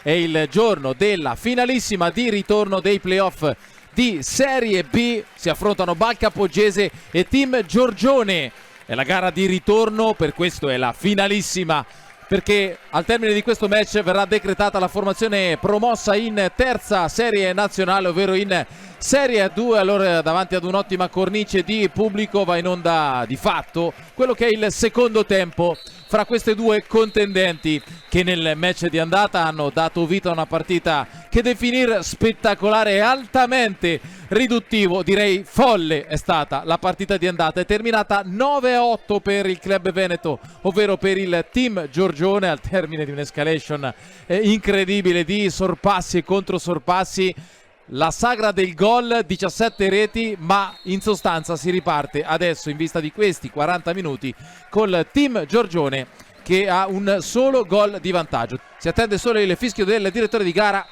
è il giorno della finalissima di ritorno dei playoff di Serie B. Si affrontano Balca Poggese e Team Giorgione. È la gara di ritorno, per questo è la finalissima, perché al termine di questo match verrà decretata la formazione promossa in terza serie nazionale, ovvero in Serie A2. Allora, davanti ad un'ottima cornice di pubblico, va in onda di fatto quello che è il secondo tempo fra queste due contendenti, che nel match di andata hanno dato vita a una partita che definire spettacolare e altamente riduttivo, direi folle è stata la partita di andata. È terminata 9-8 per il club veneto, ovvero per il Team Giorgione, al termine di un'escalation incredibile di sorpassi e controsorpassi. La sagra del gol, 17 reti, ma in sostanza si riparte adesso, in vista di questi 40 minuti, col Team Giorgione che ha un solo gol di vantaggio. Si attende solo il fischio del direttore di gara.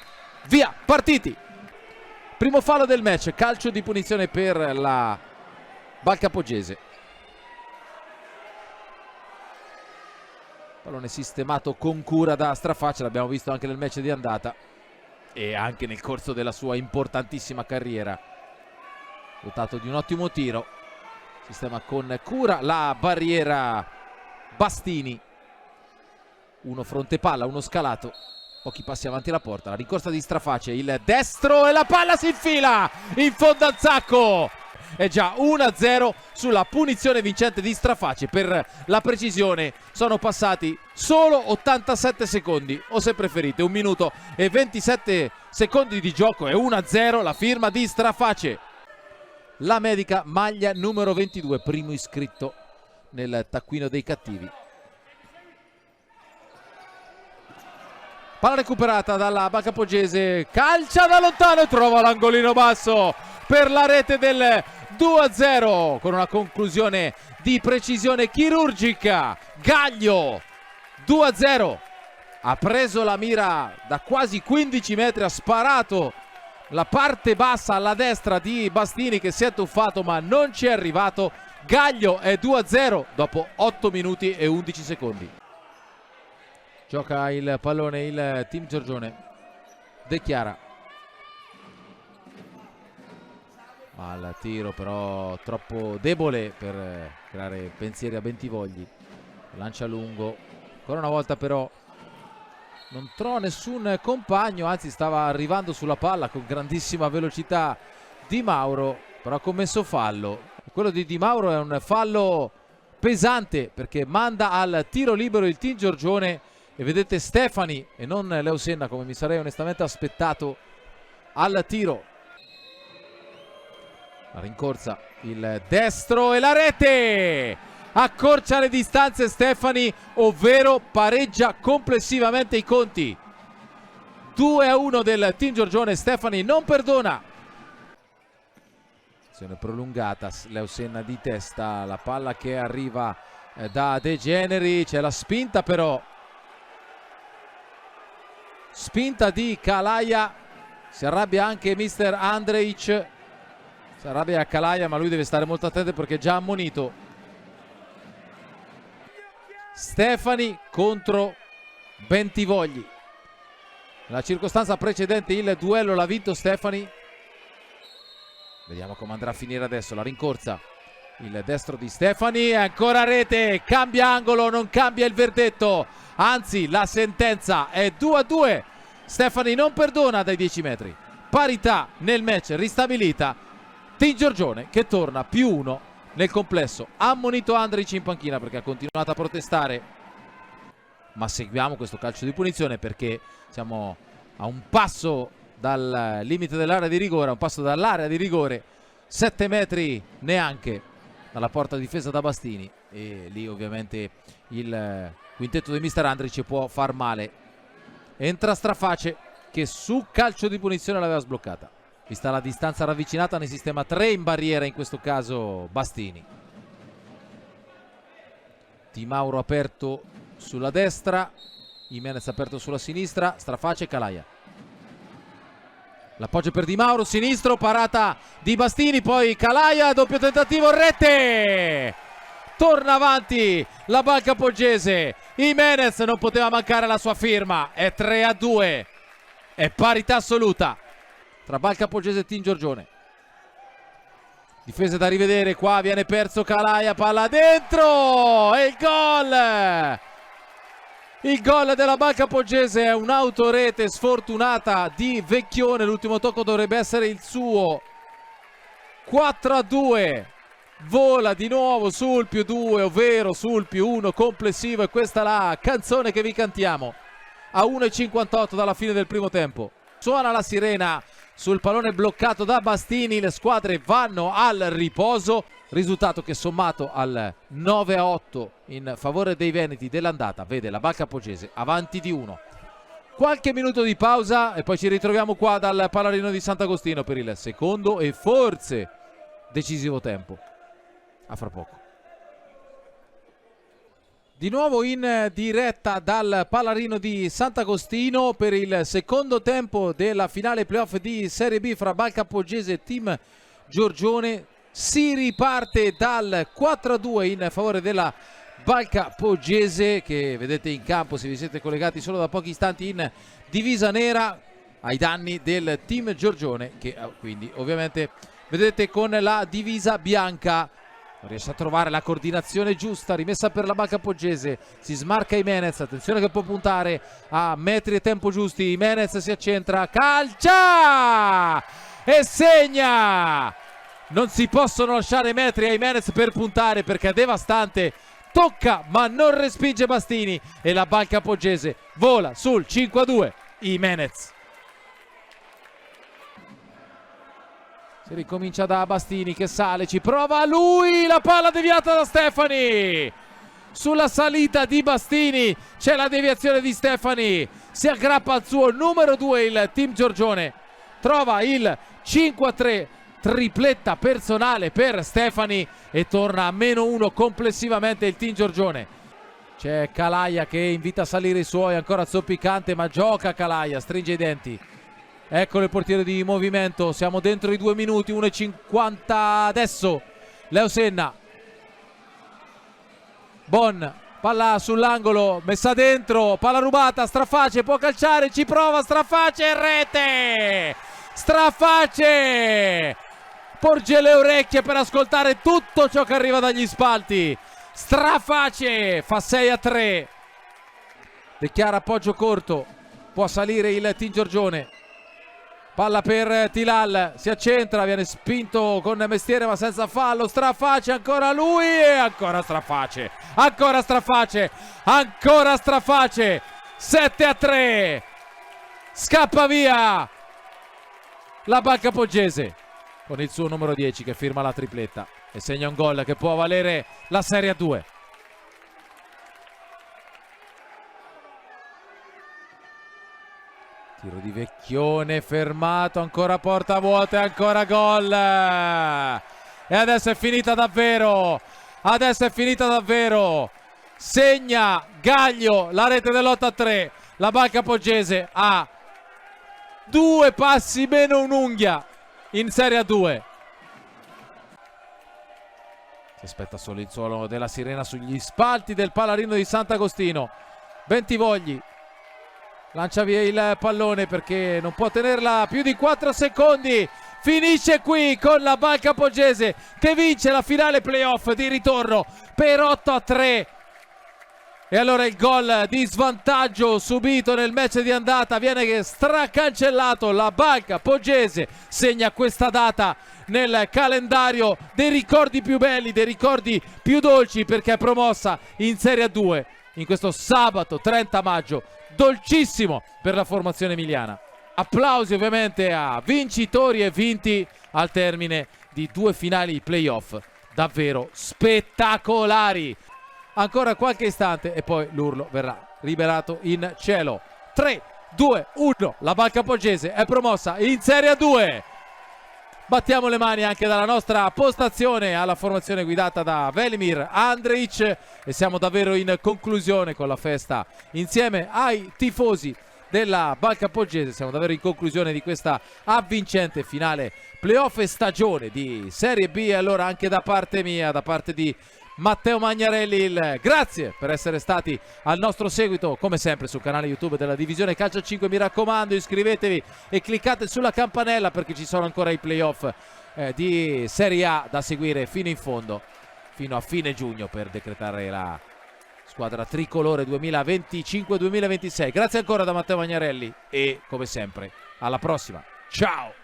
Via, partiti! Primo fallo del match, calcio di punizione per la Balca Poggese. Pallone sistemato con cura da Strafaccia, l'abbiamo visto anche nel match di andata e anche nel corso della sua importantissima carriera. Dotato di un ottimo tiro, sistema con cura la barriera Bastini. Uno fronte palla, uno scalato, pochi passi avanti alla porta, la rincorsa di Strafaccia, il destro e la palla si infila in fondo al sacco. È già 1-0 sulla punizione vincente di Strafaccia. Per la precisione sono passati solo 87 secondi, o se preferite 1 minuto e 27 secondi di gioco. È 1-0, la firma di Strafaccia. La medica, maglia numero 22, primo iscritto nel taccuino dei cattivi. Palla recuperata dalla Balca Poggese, calcia da lontano e trova l'angolino basso per la rete del 2-0 con una conclusione di precisione chirurgica. Gaglio, 2-0, ha preso la mira da quasi 15 metri, ha sparato la parte bassa alla destra di Bastini che si è tuffato ma non ci è arrivato. Gaglio è 2-0 dopo 8 minuti e 11 secondi. Gioca il pallone il Team Giorgione. De Chiara al tiro, però troppo debole per creare pensieri a Bentivogli. Lancia lungo, ancora una volta però non trova nessun compagno, anzi stava arrivando sulla palla con grandissima velocità Di Mauro, però ha commesso fallo. Quello di Di Mauro è un fallo pesante perché manda al tiro libero il Team Giorgione. E vedete Stefani e non Leo Senna, come mi sarei onestamente aspettato, al tiro. La rincorsa, il destro e la rete! Accorcia le distanze Stefani, ovvero pareggia complessivamente i conti. 2-1 del Team Giorgione. Stefani non perdona. Azione prolungata, Leo Senna di testa, la palla che arriva da De Generi, c'è la spinta però. Spinta di Kalaja, si arrabbia anche mister Andreic, si arrabbia Kalaja ma lui deve stare molto attento perché è già ammonito. Stefani contro Bentivogli. Nella circostanza precedente il duello l'ha vinto Stefani. Vediamo come andrà a finire adesso la rincorsa. Il destro di Stefani, ancora rete, cambia angolo, non cambia il verdetto, anzi la sentenza è 2-2. Stefani non perdona dai 10 metri. Parità nel match ristabilita. Team Giorgione che torna +1 nel complesso. Ammonito Andrić in panchina perché ha continuato a protestare. Ma seguiamo questo calcio di punizione perché siamo a un passo dal limite dell'area di rigore, a un passo dall'area di rigore, 7 metri neanche dalla porta difesa da Bastini, e lì ovviamente il quintetto di mister Andrić può far male. Entra Strafaccia che su calcio di punizione l'aveva sbloccata. Vista la distanza ravvicinata ne sistema 3 in barriera, in questo caso Bastini. Di Mauro aperto sulla destra, Jimenez aperto sulla sinistra, Strafaccia e Kalaja. L'appoggio per Di Mauro, sinistro, parata di Bastini, poi Kalaja, doppio tentativo, rete! Torna avanti la Balca Poggese, Jimenez non poteva mancare la sua firma, è 3-2. è parità assoluta tra Bal Capoggese e Team Giorgione. Difesa da rivedere, qua viene perso Calaia, palla dentro e il gol! Il gol della Bal Capoggese è un'autorete sfortunata di Vecchione, l'ultimo tocco dovrebbe essere il suo. 4-2, vola di nuovo sul +2, ovvero sul +1 complessivo, e questa è la canzone che vi cantiamo a 1:58 dalla fine del primo tempo. Suona la sirena sul pallone bloccato da Bastini, le squadre vanno al riposo, risultato che sommato al 9-8 in favore dei veneti dell'andata vede la Bal Capoggese avanti di 1. Qualche minuto di pausa e poi ci ritroviamo qua dal Palarino di Sant'Agostino per il secondo e forse decisivo tempo. A fra poco. Di nuovo in diretta dal Palarino di Sant'Agostino per il secondo tempo della finale playoff di Serie B fra Bal Capoggese e Team Giorgione. Si riparte dal 4-2 in favore della Bal Capoggese, che vedete in campo, se vi siete collegati solo da pochi istanti, in divisa nera ai danni del Team Giorgione, che quindi ovviamente vedete con la divisa bianca. Non riesce a trovare la coordinazione giusta, rimessa per la Bal Capoggese, si smarca Jimenez, attenzione che può puntare a metri e tempo giusti, Jimenez si accentra, calcia e segna! Non si possono lasciare metri a Jimenez per puntare perché è devastante, tocca ma non respinge Bastini e la Bal Capoggese vola sul 5-2, Jimenez. Si ricomincia da Bastini che sale, ci prova lui, la palla deviata da Stefani. Sulla salita di Bastini c'è la deviazione di Stefani, si aggrappa al suo numero 2 il Team Giorgione, trova il 5-3, tripletta personale per Stefani e torna a -1 complessivamente il Team Giorgione. C'è Calaia che invita a salire i suoi, ancora zoppicante ma gioca Calaia, stringe i denti. Eccolo il portiere di movimento, siamo dentro i 2 minuti, 1:50 adesso. Leo Senna. Bon, palla sull'angolo, messa dentro, palla rubata, Straface può calciare, ci prova Straface, rete! Straface! Porge le orecchie per ascoltare tutto ciò che arriva dagli spalti. Straface fa 6-3. Dichiara appoggio corto, può salire il Team Giorgione. Palla per Tilal, si accentra, viene spinto con mestiere ma senza fallo. Straface, ancora lui e ancora Straface. Ancora Straface, ancora Straface. 7-3. Scappa via la Bal Capoggese con il suo numero 10 che firma la tripletta e segna un gol che può valere la Serie A2. Tiro di Vecchione fermato, ancora porta vuota e ancora gol. E adesso è finita davvero. Adesso è finita davvero. Segna Gaglio la rete dell'8-3. La Bal Capoggese ha 2 passi meno un'unghia in Serie A2. Si aspetta solo il suolo della sirena sugli spalti del Palarino di Sant'Agostino. Bentivogli lancia via il pallone perché non può tenerla più di 4 secondi. Finisce qui con la Bal Capoggese che vince la finale playoff di ritorno per 8-3. E allora il gol di svantaggio subito nel match di andata viene stracancellato. La Bal Capoggese segna questa data nel calendario dei ricordi più belli, dei ricordi più dolci, perché è promossa in Serie A2 in questo sabato 30 maggio. Dolcissimo per la formazione emiliana. Applausi ovviamente a vincitori e vinti al termine di 2 finali playoff davvero spettacolari. Ancora qualche istante e poi l'urlo verrà liberato in cielo. 3, 2, 1, la Bal Capoggese è promossa in Serie A2. Battiamo le mani anche dalla nostra postazione alla formazione guidata da Velimir Andrić e siamo davvero in conclusione con la festa insieme ai tifosi della Bal Capoggese. Siamo davvero in conclusione di questa avvincente finale playoff e stagione di Serie B. E allora anche da parte mia, da parte di Matteo Magnarelli. Grazie per essere stati al nostro seguito come sempre sul canale YouTube della Divisione Calcio 5. Mi raccomando, iscrivetevi e cliccate sulla campanella perché ci sono ancora i playoff di Serie A da seguire fino in fondo, fino a fine giugno, per decretare la squadra tricolore 2025-2026. Grazie ancora da Matteo Magnarelli e come sempre alla prossima. Ciao!